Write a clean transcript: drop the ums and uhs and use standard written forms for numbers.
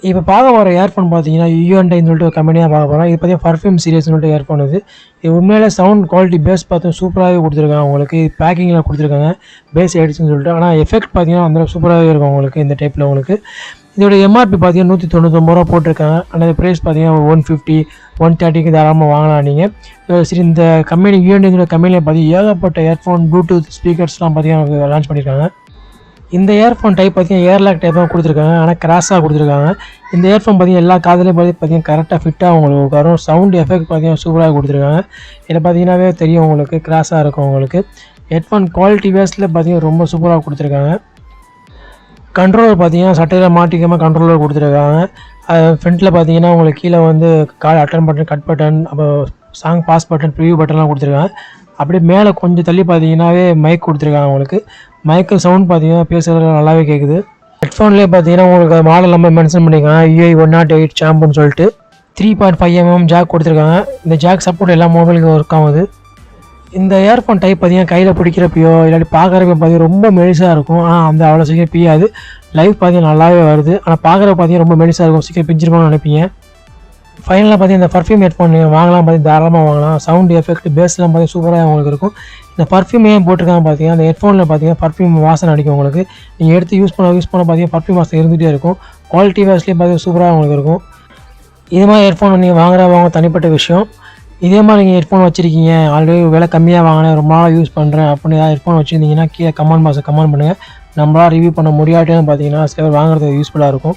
இப்போ பார்க்க போகிற இயர்ஃபோன் பார்த்தீங்கன்னா யூஎன்டைன்னு சொல்லிட்டு ஒரு கம்பெனியாக பார்க்க போகிறோம். இது பார்த்தீங்கன்னா பர்ஃப்யூம் சீரிஸ்னு சொல்லிட்டு இயர்ஃபோன் இது உண்மையிலே சவுண்ட் குவாலிட்டி பேஸ் பார்த்து சூப்பராகவே கொடுத்துருக்காங்க. உங்களுக்கு பேக்கிங்கில் கொடுத்துருக்காங்க பேஸ் ஆகிடுச்சுன்னு சொல்லிட்டு. ஆனால் எஃபெக்ட் பார்த்தீங்கன்னா அந்த சூப்பராகவே இருக்கும் உங்களுக்கு இந்த டைப்பில். உங்களுக்கு இதோட எம்ஆர்பி பார்த்தீங்கன்னா 199 ரூபா போட்டிருக்காங்க. ஆனால் இந்த ப்ரைஸ் பார்த்தீங்கன்னா 150 130க்கு தாராளமாக வாங்கலாம் நீங்கள். சரி, இந்த கம்பெனி யூஎன்டைங்கிற கம்பெனியில் பார்த்தீங்கன்னா ஏகப்பட்ட இயர்ஃபோன் ப்ளூடூத் ஸ்பீக்கர்ஸ்லாம் பார்த்தீங்கன்னா லான்ச் பண்ணியிருக்காங்க. இந்த இயர்ஃபோன் டைப் பார்த்தீங்கன்னா ஏர்லாக் டைப்பாக கொடுத்துருக்காங்க, ஆனால் கிராஸாக கொடுத்துருக்காங்க. இந்த இயர்ஃபோன் பார்த்தீங்கன்னா எல்லா காதுலேயும் பார்த்தீங்கன்னா கரெக்டாக ஃபிட்டாக உங்களுக்கு வரும். சவுண்ட் எஃபெக்ட் பார்த்தீங்கன்னா சூப்பராக கொடுத்துருக்காங்க. இதில் பார்த்தீங்கன்னாவே தெரியும் உங்களுக்கு கிராஸாக இருக்கும். உங்களுக்கு ஹெட்ஃபோன் குவாலிட்டி பேஸில் பார்த்தீங்கன்னா ரொம்ப சூப்பராக கொடுத்துருக்காங்க. கண்ட்ரோலர் பார்த்தீங்கன்னா சட்டையில் மாட்டிக்காமல் கண்ட்ரோலர் கொடுத்துருக்காங்க. ஃப்ரண்ட்டில் பார்த்தீங்கன்னா உங்களுக்கு கீழே வந்து call attend button, cut button, அப்புறம் சாங் பாஸ் பட்டன், ப்ரிவியூ பட்டன்லாம் கொடுத்துருக்காங்க. அப்படியே மேலே கொஞ்சம் தள்ளி பார்த்தீங்கன்னாவே மைக் கொடுத்துருக்காங்க. உங்களுக்கு மைக்கு சவுண்ட் பார்த்தீங்கன்னா பேசுகிறது நல்லாவே கேட்குது. ஹெட்ஃபோன்லேயே பார்த்தீங்கன்னா உங்களுக்கு மாடல் நம்ம மென்ஷன் பண்ணியிருக்காங்க, UI108 சாம்புன்னு சொல்லிட்டு. 3.5mm ஜாக் கொடுத்துருக்காங்க. இந்த ஜாக் சப்போர்ட் எல்லா மொபைலுக்கும் ஒர்க் ஆகுது. இந்த இயர்ஃபோன் டைப் பார்த்தீங்கன்னா கையில் பிடிக்கிறப்பையோ இல்லாட்டி பார்க்குறப்ப பார்த்தீங்கன்னா ரொம்ப மெலிசாக இருக்கும். ஆனால் அந்த அவ்வளோ சீக்கிரம் பியாது. லைவ் பார்த்தீங்கன்னா நல்லாவே வருது. ஆனால் பார்க்குறப்ப பார்த்தீங்கன்னா ரொம்ப மெலிசாக இருக்கும், சீக்கிரம் பிஞ்சிருக்கணும்னு நினைப்பீங்க. ஃபைனலாக பார்த்தீங்கன்னா இந்த பர்ஃப்யூம் ஹெட்ஃபோன் நீங்கள் வாங்கலாம், பார்த்தீங்கன்னா தாராளமாக வாங்கலாம். சவுண்ட் எஃபெக்ட் பேஸ்லாம் பார்த்தீங்கன்னா சூப்பராக உங்களுக்கு இருக்கும். இந்த பர்ஃப்யூம் ஏன் போட்டிருக்காங்க பார்த்தீங்கன்னா அந்த ஹெட்ஃபோனில் பார்த்தீங்கன்னா பர்ஃப்யூம் வாசனை அடிக்கும் உங்களுக்கு. நீங்கள் எடுத்து யூஸ் பண்ண பார்த்தீங்கன்னா பர்ஃப்யூம் வாசனை இருந்துகிட்டே இருக்கும். குவாலிட்டி வாஸ்லேயும் பார்த்தீங்கன்னா சூப்பராக உங்களுக்கு இருக்கும். இது மாதிரி ஹெட்ஃபோன் நீங்கள் வாங்க தனிப்பட்ட விஷயம். இதே மாதிரி நீங்கள் ஹெட்ஃபோன் வச்சுருக்கீங்க, ஆல்ரெடி விலை கம்மியாக வாங்கினேன், ரொம்ப நாளாக யூஸ் பண்ணுறேன் அப்படின்னு ஏதாவது ஹெட்ஃபோன் வச்சுருந்தீங்கன்னா கீழே கமெண்ட் பாக்ஸில் கமெண்ட் பண்ணுங்கள். நம்மளால் ரிவ்யூ பண்ண முடியாட்டேன்னு பார்த்தீங்கன்னா சில பேர் வாங்குறது யூஸ்ஃபுல்லாக இருக்கும்.